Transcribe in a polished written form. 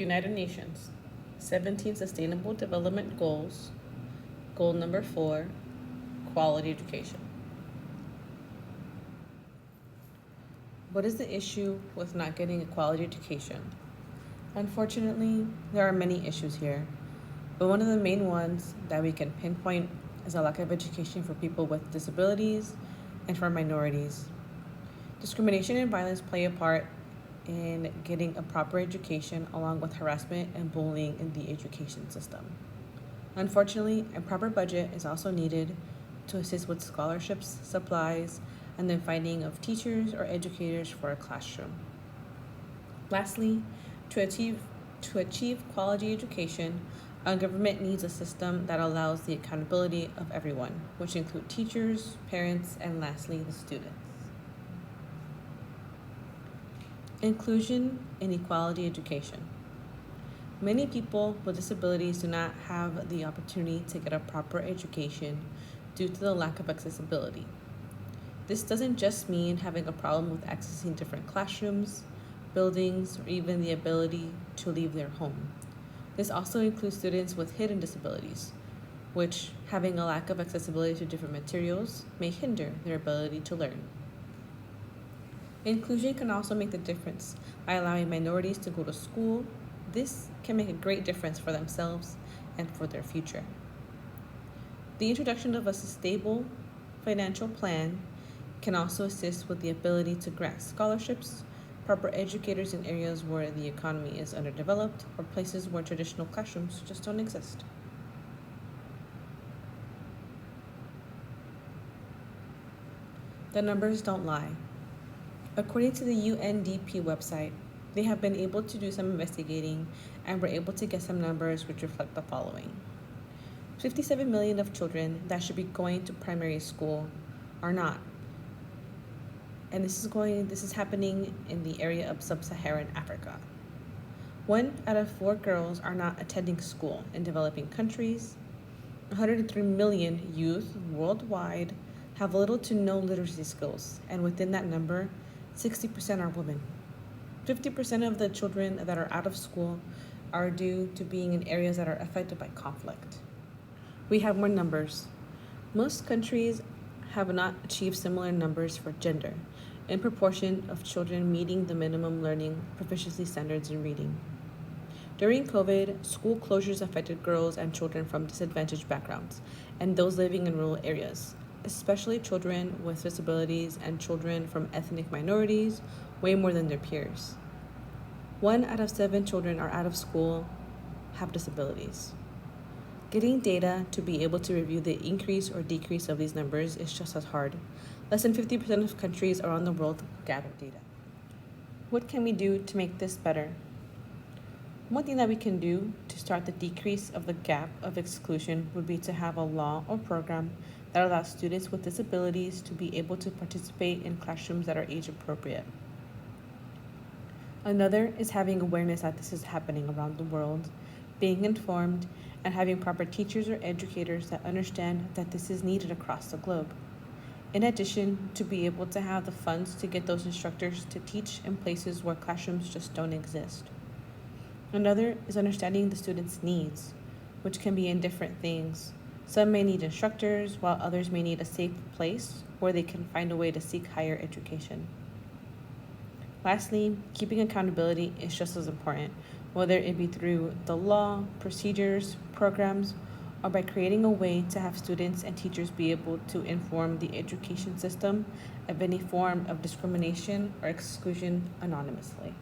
United Nations, 17 Sustainable Development Goals. Goal number 4, quality education. What is the issue with not getting a quality education? Unfortunately, there are many issues here, but one of the main ones that we can pinpoint is a lack of education for people with disabilities and for minorities. Discrimination and violence play a part in getting a proper education, along with harassment and bullying in the education system. Unfortunately, a proper budget is also needed to assist with scholarships, supplies, and the finding of teachers or educators for a classroom. Lastly, to achieve quality education, our government needs a system that allows the accountability of everyone, which include teachers, parents, and lastly, the students. Inclusion and equality education. Many people with disabilities do not have the opportunity to get a proper education due to the lack of accessibility. This doesn't just mean having a problem with accessing different classrooms, buildings, or even the ability to leave their home. This also includes students with hidden disabilities, which, having a lack of accessibility to different materials, may hinder their ability to learn. Inclusion can also make the difference by allowing minorities to go to school. This can make a great difference for themselves and for their future. The introduction of a stable financial plan can also assist with the ability to grant scholarships, proper educators in areas where the economy is underdeveloped or places where traditional classrooms just don't exist. The numbers don't lie. According to the UNDP website, they have been able to do some investigating and were able to get some numbers which reflect the following. 57 million of children that should be going to primary school are not. And this is happening in the area of sub-Saharan Africa. 1 out of 4 girls are not attending school in developing countries. 103 million youth worldwide have little to no literacy skills, and within that number, 60% are women. 50% of the children that are out of school are due to being in areas that are affected by conflict. We have more numbers. Most countries have not achieved similar numbers for gender in proportion of children meeting the minimum learning proficiency standards in reading. During COVID, school closures affected girls and children from disadvantaged backgrounds and those living in rural areas, especially children with disabilities and children from ethnic minorities, way more than their peers. 1 out of 7 children are out of school have disabilities. Getting data to be able to review the increase or decrease of these numbers is just as hard. Less than 50% of countries around the world gather data. What can we do to make this better? One thing that we can do to start the decrease of the gap of exclusion would be to have a law or program that allows students with disabilities to be able to participate in classrooms that are age appropriate. Another is having awareness that this is happening around the world, being informed, and having proper teachers or educators that understand that this is needed across the globe. In addition, to be able to have the funds to get those instructors to teach in places where classrooms just don't exist. Another is understanding the students' needs, which can be in different things. Some may need instructors, while others may need a safe place where they can find a way to seek higher education. Lastly, keeping accountability is just as important, whether it be through the law, procedures, programs, or by creating a way to have students and teachers be able to inform the education system of any form of discrimination or exclusion anonymously.